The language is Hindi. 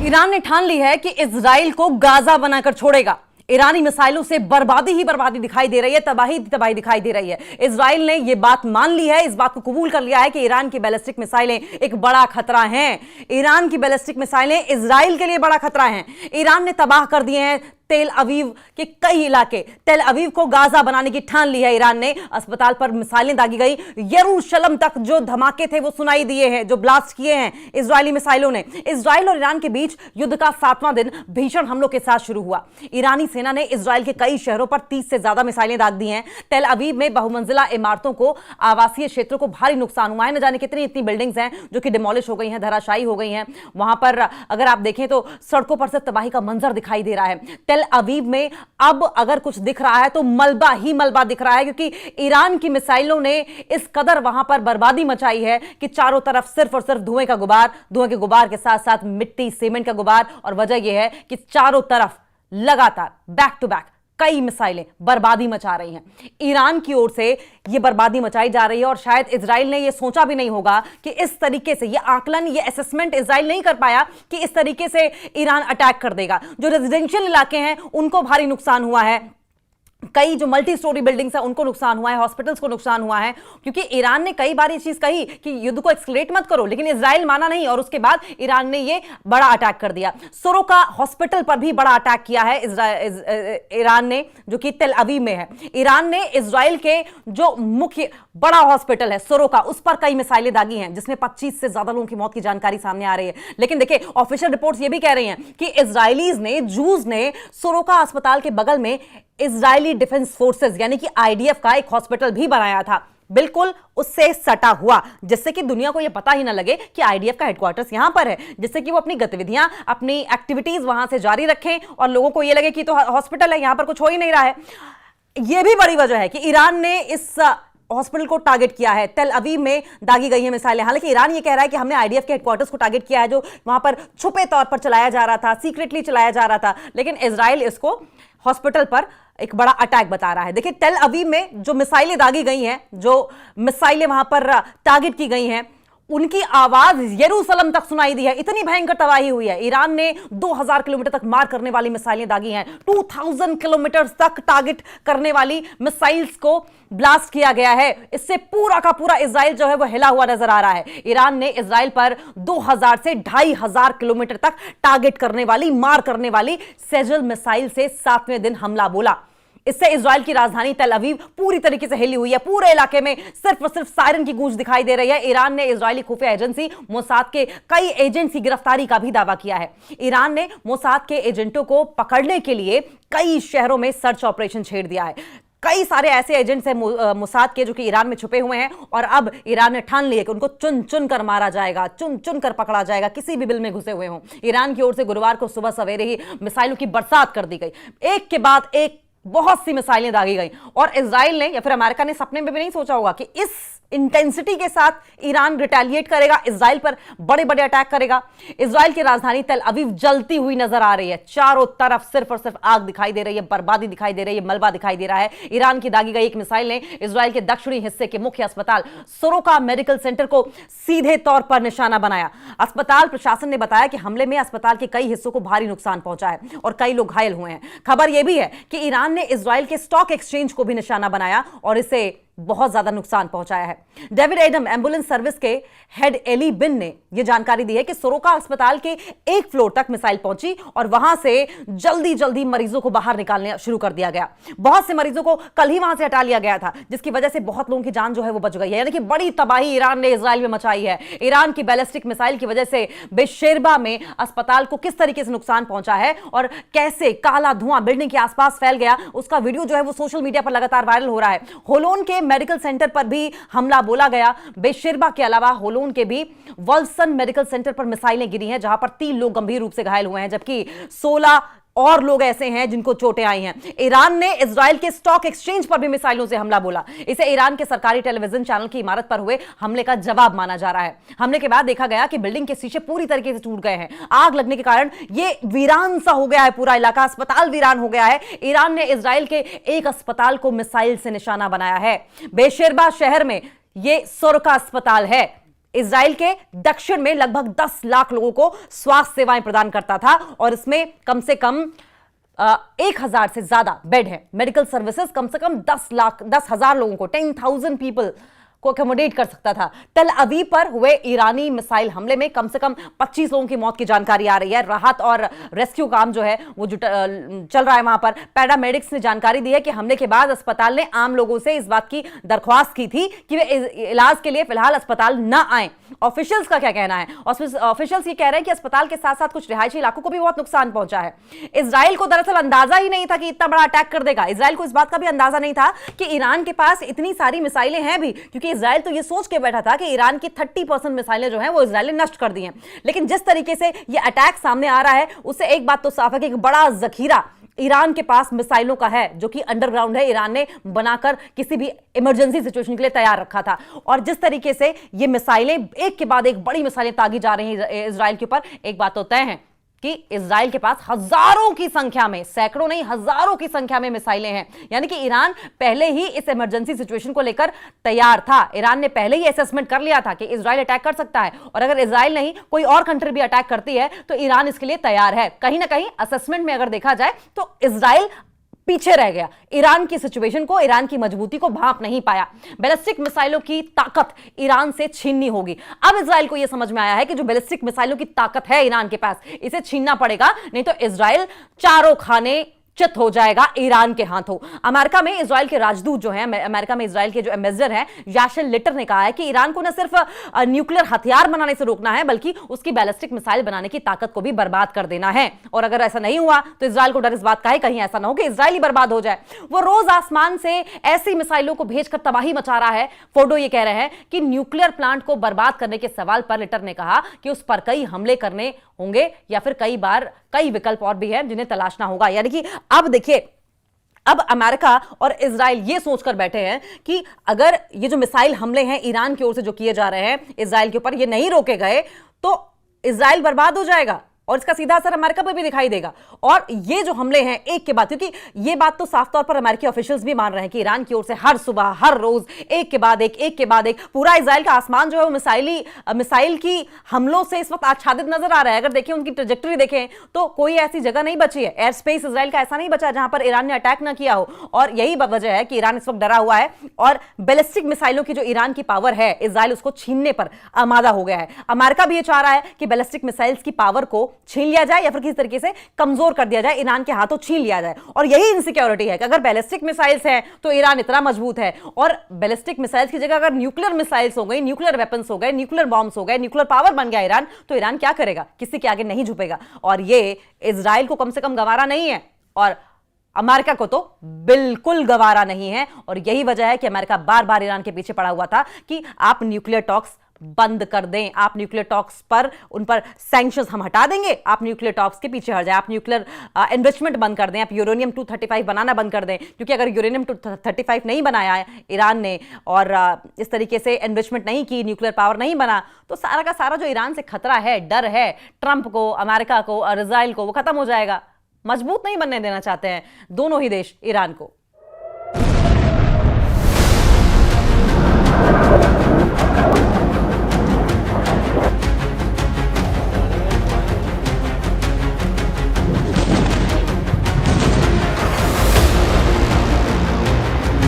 ईरान ने ठान ली है कि इजराइल को गाजा बनाकर छोड़ेगा। ईरानी मिसाइलों से बर्बादी ही बर्बादी दिखाई दे रही है, तबाही तबाही दिखाई दे रही है। इजराइल ने यह बात मान ली है, इस बात को कबूल कर लिया है कि ईरान की बैलिस्टिक मिसाइलें एक बड़ा खतरा हैं। ईरान की बैलिस्टिक मिसाइलें इजराइल के लिए बड़ा खतरा हैं। ईरान ने तबाह कर दिए हैं तेल अवीव के कई इलाके। तेल अवीव को गाजा बनाने की ठान ली है ईरान ने। अस्पताल पर मिसाइलें दागी गई। यरूशलेम तक जो धमाके थे वो सुनाई दिए हैं, जो ब्लास्ट किए हैं इजरायली मिसाइलों ने। इजराइल और ईरान के बीच युद्ध का 7वां दिन भीषण हमलों के साथ शुरू हुआ। ईरानी सेना ने इजराइल के कई शहरों पर 30 से ज्यादा मिसाइलें दाग दी हैं। तेल अवीव में बहुमंजिला इमारतों को, आवासीय क्षेत्रों को भारी नुकसान हुआ है। न जाने कितनी इतनी बिल्डिंग्स हैं जो कि डिमोलिश हो गई हैं, धराशायी हो गई हैं। वहां पर अगर आप देखें तो सड़कों पर से तबाही का मंजर दिखाई दे रहा है। तेल अवीव में अब अगर कुछ दिख रहा है तो मलबा ही मलबा दिख रहा है, क्योंकि ईरान की मिसाइलों ने इस कदर वहां पर बर्बादी मचाई है कि चारों तरफ सिर्फ और सिर्फ धुएं का गुबार, धुएं के गुबार के साथ साथ मिट्टी, सीमेंट का गुबार। और वजह यह है कि चारों तरफ लगातार बैक टू बैक कई मिसाइलें बर्बादी मचा रही हैं। ईरान की ओर से यह बर्बादी मचाई जा रही है और शायद इजराइल ने यह सोचा भी नहीं होगा कि इस तरीके से, यह आकलन, यह असेसमेंट इजराइल नहीं कर पाया कि इस तरीके से ईरान अटैक कर देगा। जो रेजिडेंशियल इलाके हैं उनको भारी नुकसान हुआ है, कई जो मल्टी स्टोरी बिल्डिंग्स हैं उनको नुकसान हुआ है, हॉस्पिटल्स को नुकसान हुआ है। क्योंकि ईरान ने कई बार ये चीज कही कि युद्ध को एक्सकलेट मत करो, लेकिन इजराइल माना नहीं और उसके बाद ईरान ने ये बड़ा अटैक कर दिया। सोरोका हॉस्पिटल पर भी बड़ा अटैक किया है ईरान ने, जो कि तेल अवीव में है। ईरान ने इजराइल के जो मुख्य बड़ा हॉस्पिटल है सोरोका, उस पर कई मिसाइलें दागी हैं, जिसमें 25 से ज्यादा लोगों की मौत की जानकारी सामने आ रही है। लेकिन देखिए, ऑफिशियल रिपोर्ट्स ये भी कह रही हैं कि इजरायलीज ने, जूस ने सोरोका अस्पताल के बगल में इजरायली डिफेंस फोर्सेस यानी कि आईडीएफ का एक हॉस्पिटल भी बनाया था, बिल्कुल उससे सटा हुआ, जिससे कि दुनिया को यह पता ही ना लगे कि आईडीएफ का हेडक्वार्टर्स यहां पर है, जिससे कि वो अपनी गतिविधियां, अपनी एक्टिविटीज वहां से जारी रखें और लोगों को यह लगे कि तो हॉस्पिटल है, यहां पर कुछ हो ही नहीं रहा है। यह भी बड़ी वजह है कि ईरान ने इस हॉस्पिटल को टारगेट किया है। तेल अवीव में दागी गई है मिसाइलें। हालांकि ईरान ये कह रहा है कि हमने आईडीएफ के हेडक्वार्टर्स को टारगेट किया है, जो वहां पर छुपे तौर पर चलाया जा रहा था, सीक्रेटली चलाया जा रहा था। लेकिन इजराइल इसको हॉस्पिटल पर एक बड़ा अटैक बता रहा है। देखिए, तेल अवीव में जो मिसाइलें दागी गई हैं, जो मिसाइलें वहां पर टारगेट की गई हैं, उनकी आवाज यरूशलेम तक सुनाई दी है। इतनी भयंकर तबाही हुई है। ईरान ने 2000 किलोमीटर तक मार करने वाली मिसाइलें दागी हैं। 2000 किलोमीटर तक टारगेट करने वाली मिसाइल्स को ब्लास्ट किया गया है। इससे पूरा का पूरा इजराइल जो है वो हिला हुआ नजर आ रहा है। ईरान ने इजराइल पर 2000 से 2500 किलोमीटर तक टारगेट करने वाली, मार करने वाली सेजल मिसाइल से 7वें दिन हमला बोला। इससे इजराइल की राजधानी तेल अवीव पूरी तरीके से हिली हुई है। पूरे इलाके में सिर्फ और सिर्फ सायरन की गूंज दिखाई दे रही है। ईरान ने इजरायली खुफिया एजेंसी मोसाद के कई एजेंट्स की गिरफ्तारी का भी दावा किया है। ईरान ने मोसाद के एजेंटों को पकड़ने के लिए कई शहरों में सर्च ऑपरेशन छेड़ दिया है। कई सारे ऐसे एजेंट्स हैं मोसाद के जो कि ईरान में छुपे हुए हैं और अब ईरान ने ठान लिया कि उनको चुन चुन कर मारा जाएगा, चुन चुन कर पकड़ा जाएगा, किसी भी बिल में घुसे हुए हों। ईरान की ओर से गुरुवार को सुबह सवेरे ही मिसाइलों की बरसात कर दी गई। एक के बाद एक बहुत सी मिसाइलें दागी गई और इजराइल ने या फिर अमेरिका ने सपने में भी नहीं सोचा होगा कि इस इंटेंसिटी के साथ ईरान रिटेलिएट करेगा, इजराइल पर बड़े बड़े अटैक करेगा। इजराइल की राजधानी तेल अवीव जलती हुई नजर आ रही है। चारों तरफ सिर्फ और सिर्फ आग दिखाई दे रही है, बर्बादी दिखाई दे रही है, मलबा दिखाई दे रहा है। ईरान की दागी गई एक मिसाइल ने इजराइल के दक्षिणी हिस्से के मुख्य अस्पताल सोरोका मेडिकल सेंटर को सीधे तौर पर निशाना बनाया। अस्पताल प्रशासन ने बताया कि हमले में अस्पताल के कई हिस्सों को भारी नुकसान पहुंचा है और कई लोग घायल हुए हैं। खबर यह भी है कि ईरान ने इजराइल के स्टॉक एक्सचेंज को भी निशाना बनाया और इसे बहुत ज्यादा नुकसान पहुंचाया है। डेविड एडम एम्बुलेंस सर्विस के हेड एली बिन ने यह जानकारी दी है कि सोरोका अस्पताल के एक फ्लोर तक मिसाइल पहुंची और वहां से जल्दी जल्दी मरीजों को बाहर निकालना शुरू कर दिया गया। बहुत से मरीजों को कल ही वहां से हटा लिया गया था, जिसकी वजह से बहुत लोगों की जान जो है वो बच गई है। यानी कि बड़ी तबाही ईरान ने इजराइल में मचाई है। ईरान की बैलिस्टिक मिसाइल की वजह से बेशेरबा में अस्पताल को किस तरीके से नुकसान पहुंचा है और कैसे काला धुआं बिल्डिंग के आसपास फैल गया, उसका वीडियो जो है वो सोशल मीडिया पर लगातार वायरल हो रहा है। होलोन के मेडिकल सेंटर पर भी हमला बोला गया। बेशेरबा के अलावा होलोन के भी वल्सन मेडिकल सेंटर पर मिसाइलें गिरी हैं, जहां पर 3 लोग गंभीर रूप से घायल हुए हैं, जबकि 16 और लोग ऐसे हैं जिनको चोटें आई हैं। ईरान ने इजराइल के स्टॉक एक्सचेंज पर भी मिसाइलों से हमला बोला। इसे ईरान के सरकारी टेलीविजन चैनल की इमारत पर हुए हमले का जवाब माना जा रहा है। हमले के बाद देखा गया कि बिल्डिंग के शीशे पूरी तरीके से टूट गए हैं। आग लगने के कारण यह वीरान सा हो गया है, पूरा इलाका, अस्पताल वीरान हो गया है। ईरान ने इजराइल के एक अस्पताल को मिसाइल से निशाना बनाया है। बेशेरबा शहर में यह सोरोका अस्पताल है। इजराइल के दक्षिण में लगभग 10 लाख लोगों को स्वास्थ्य सेवाएं प्रदान करता था और इसमें कम से कम 1,000 से ज्यादा बेड है। मेडिकल सर्विसेज कम से कम 10,000 लोगों को 10,000 पीपल को अकोमोडेट कर सकता था। टेल अवीव पर हुए ईरानी मिसाइल हमले में कम से कम 25 लोगों की मौत की जानकारी आ रही है। राहत और रेस्क्यू काम जो है वो चल रहा है वहां पर। पैरामेडिक्स ने जानकारी दी है कि हमले के बाद अस्पताल ने आम लोगों से इस बात की दरख्वास्त की थी कि वे इलाज के लिए फिलहाल अस्पताल न आए। ऑफिशियल्स का क्या कहना है? ऑफिशियल्स ये कह रहे हैं कि अस्पताल के साथ साथ कुछ रिहायशी इलाकों को भी बहुत नुकसान पहुंचा है। इजराइल को दरअसल अंदाजा ही नहीं था कि इतना बड़ा अटैक कर देगा। इजराइल को इस बात का भी अंदाजा नहीं था कि ईरान के पास इतनी सारी मिसाइलें हैं भी, क्योंकि इजराइल तो ये सोच के बैठा था कि ईरान की 30% मिसाइलें जो हैं वो इजराइल ने नष्ट कर दी हैं। लेकिन जिस तरीके से ये अटैक सामने आ रहा है उससे एक बात तो साफ है कि एक बड़ा जखीरा ईरान के पास मिसाइलों का है जो कि अंडरग्राउंड है। ईरान ने बनाकर किसी भी इमरजेंसी सिचुएशन के लिए तैयार रखा था। और जिस तरीके से ये मिसाइलें एक के बाद एक बड़ी मिसाइलें दागी जा रही हैं इजराइल के ऊपर, एक बात तो तय है कि इजराइल के पास हजारों की संख्या में, सैकड़ों नहीं हजारों की संख्या में मिसाइलें हैं। यानी कि ईरान पहले ही इस इमरजेंसी सिचुएशन को लेकर तैयार था। ईरान ने पहले ही असेसमेंट कर लिया था कि इजराइल अटैक कर सकता है और अगर इजराइल नहीं कोई और कंट्री भी अटैक करती है तो ईरान इसके लिए तैयार है। कहीं ना कहीं असेसमेंट में अगर देखा जाए तो इजराइल पीछे रह गया। ईरान की सिचुएशन को, ईरान की मजबूती को भांप नहीं पाया। बैलिस्टिक मिसाइलों की ताकत ईरान से छीननी होगी। अब इजराइल को यह समझ में आया है कि जो बैलिस्टिक मिसाइलों की ताकत है ईरान के पास, इसे छीनना पड़ेगा, नहीं तो इजराइल चारों खाने चित हो जाएगा ईरान के हाथों। अमेरिका में इजराइल के राजदूत जो हैं, अमेरिका में इजराइल के जो एम्बेसडर हैं याशर लिटर ने कहा है कि ईरान को न सिर्फ न्यूक्लियर हथियार बनाने से रोकना है बल्कि उसकी बैलिस्टिक मिसाइल बनाने की ताकत को भी बर्बाद कर देना है। और अगर ऐसा नहीं हुआ तो इजराइल को डर इस बात का है कहीं ऐसा ना हो कि इजराइल ही बर्बाद हो जाए। वो रोज आसमान से ऐसी मिसाइलों को भेजकर तबाही मचा रहा है। फोडो ये कह रहे हैं कि न्यूक्लियर प्लांट को बर्बाद करने के सवाल पर लिटर ने कहा कि उस पर कई हमले करने होंगे या फिर कई विकल्प और भी हैं जिन्हें तलाशना होगा। यानी कि अब देखिए, अब अमेरिका और इजराइल ये सोचकर बैठे हैं कि अगर ये जो मिसाइल हमले हैं ईरान की ओर से जो किए जा रहे हैं इजराइल के ऊपर, ये नहीं रोके गए तो इजराइल बर्बाद हो जाएगा और इसका सीधा असर अमेरिका पर भी दिखाई देगा। और ये जो हमले हैं एक के बाद, क्योंकि ये बात तो साफ तौर पर अमेरिकी ऑफिशियल्स भी मान रहे हैं कि ईरान की ओर से हर सुबह हर रोज एक के बाद एक पूरा इजराइल का आसमान जो है वो मिसाइल की हमलों से इस वक्त आच्छादित नजर आ रहा है। अगर देखें उनकी ट्रैजेक्टरी देखें तो कोई ऐसी जगह नहीं बची है, एयर स्पेस इजराइल का ऐसा नहीं बचा जहां पर ईरान ने अटैक ना किया हो। और यही वजह है कि ईरान इस वक्त डरा हुआ है और बैलिस्टिक मिसाइलों की जो ईरान की पावर है इजराइल उसको छीनने पर आमादा हो गया है। अमेरिका भी ये चाह रहा है कि बैलिस्टिक मिसाइल्स की पावर को छीन लिया जाए या फिर किसी तरीके से कमजोर कर दिया जाए, ईरान के हाथों छीन लिया जाए। और यही इनसिक्योरिटी है कि अगर बैलिस्टिक मिसाइल्स हैं तो ईरान इतना मजबूत है और बैलिस्टिक मिसाइल्स की जगह अगर न्यूक्लियर मिसाइल्स हो गई, न्यूक्लियर वेपन्स हो गए, न्यूक्लियर बॉम्ब्स हो गए, न्यूक्लियर पावर बन गया ईरान, तो ईरान क्या करेगा? किसी के आगे नहीं झुकेगा। और ये इजराइल को कम से कम गवारा नहीं है और अमेरिका को तो बिल्कुल गवारा नहीं है। और यही वजह है कि अमेरिका बार बार ईरान के पीछे पड़ा हुआ था कि आप न्यूक्लियर टॉक्स बंद कर दें, आप न्यूक्लियर टॉक्स पर उन पर सैंक्शंस हम हटा देंगे, आप न्यूक्लियर टॉक्स के पीछे हट जाए, आप न्यूक्लियर एनरिचमेंट बंद कर दें, आप यूरेनियम 235 बनाना बंद कर दें। क्योंकि अगर यूरेनियम 235 नहीं बनाया है ईरान ने और इस तरीके से एनरिचमेंट नहीं की, न्यूक्लियर पावर नहीं बना, तो सारा का सारा जो ईरान से खतरा है, डर है ट्रंप को, अमेरिका को और इजराइल को, वो खत्म हो जाएगा। मजबूत नहीं बनने देना चाहते हैं दोनों ही देश ईरान को।